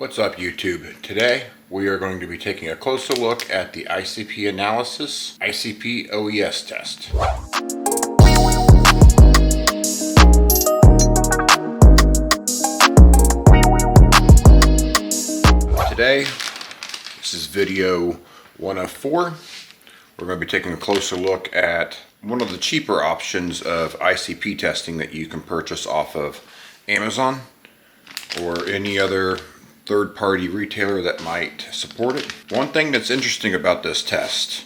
What's up, YouTube? Today we are going to be taking a closer look at the ICP-analysis ICP-OES test. Today, this is video 104. We're going to be taking a closer look at one of the cheaper options of ICP testing that you can purchase off of Amazon or any other third-party retailer that might support it. One thing that's interesting about this test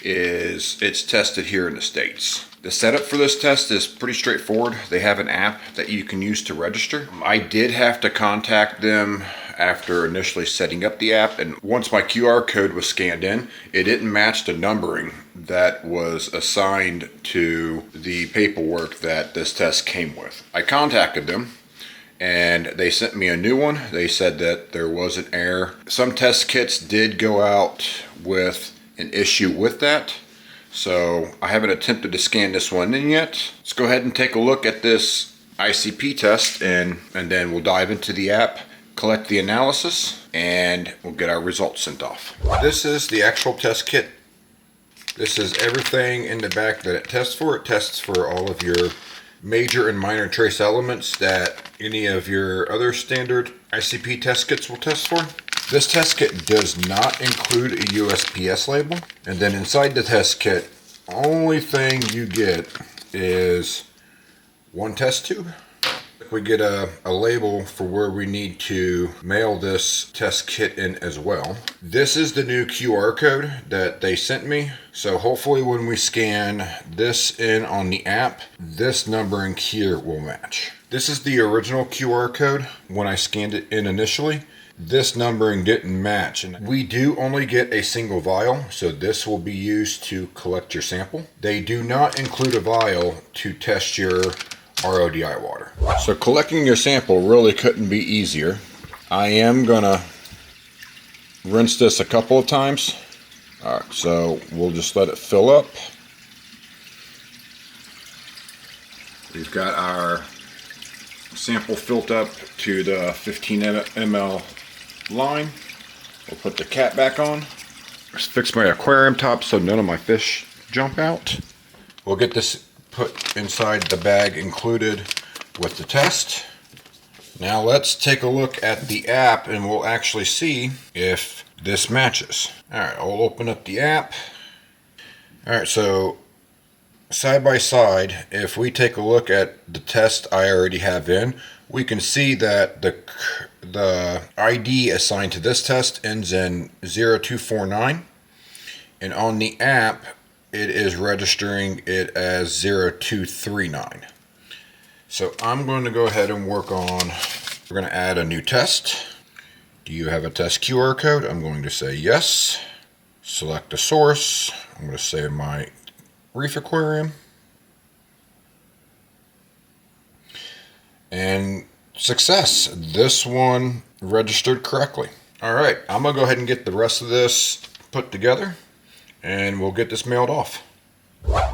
is it's tested here in the States. The setup for this test is pretty straightforward. They have an app that you can use to register. I did have to contact them after initially setting up the app, and once my QR code was scanned in, it didn't match the numbering that was assigned to the paperwork that this test came with. I contacted them and they sent me a new one. They said that there was an error. Some test kits did go out with an issue with that, so I haven't attempted to scan this one in yet. Let's go ahead and take a look at this ICP test and then we'll dive into the app, collect the analysis, and we'll get our results sent off. This is the actual test kit. This is everything in the back that it tests for. It tests for all of your major and minor trace elements that any of your other standard ICP test kits will test for. This test kit does not include a USPS label. And then inside the test kit, only thing you get is one test tube. We get a label for where we need to mail this test kit in as well. This is the new QR code that they sent me. So hopefully when we scan this in on the app, this numbering here will match. This is the original QR code when I scanned it in initially. This numbering didn't match, and we do only get a single vial, so this will be used to collect your sample. They do not include a vial to test your RODI water. So collecting your sample really couldn't be easier. I am gonna rinse this a couple of times. Alright, so we'll just let it fill up. We've got our sample filled up to the 15 ml line. We'll put the cap back on. Just fix my aquarium top so none of my fish jump out. We'll get this put inside the bag included with the test. Now let's take a look at the app and we'll actually see if this matches. Alright, I'll open up the app. Alright, so side by side, if we take a look at the test I already have in, we can see that the ID assigned to this test ends in 0249, and on the app it is registering it as 0239. So I'm going to go ahead and we're going to add a new test. Do you have a test QR code? I'm going to say yes. Select a source. I'm going to say my Reef aquarium. And success. This one registered correctly. Alright, I'm going to go ahead and get the rest of this put together and we'll get this mailed off.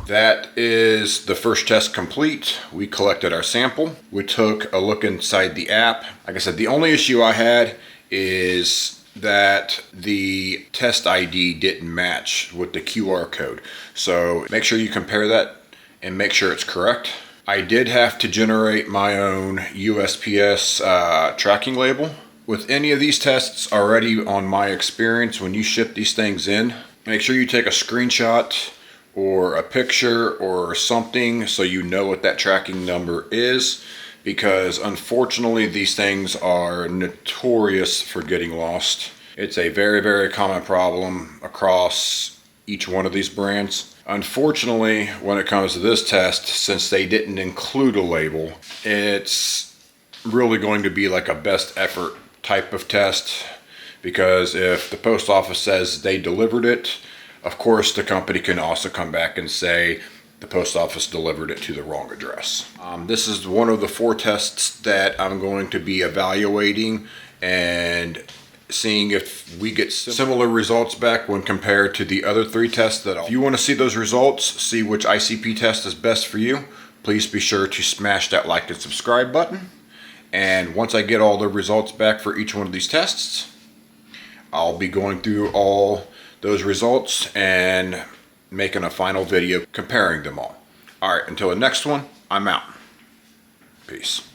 That is the first test complete. We collected our sample. We took a look inside the app. Like I said, the only issue I had is that the test ID didn't match with the QR code. So make sure you compare that and make sure it's correct. I did have to generate my own USPS tracking label. With any of these tests already, on my experience, when you ship these things in, make sure you take a screenshot or a picture or something so you know what that tracking number is, because unfortunately these things are notorious for getting lost. It's a very, very common problem across each one of these brands. Unfortunately, when it comes to this test, since they didn't include a label, it's really going to be like a best effort type of test, because if the post office says they delivered it, of course the company can also come back and say the post office delivered it to the wrong address. This is one of the 4 tests that I'm going to be evaluating and seeing if we get similar results back when compared to the other 3 tests. If you want to see those results, see which ICP test is best for you, please be sure to smash that like and subscribe button. And once I get all the results back for each one of these tests, I'll be going through all those results and making a final video comparing them all. All right, until the next one, I'm out. Peace.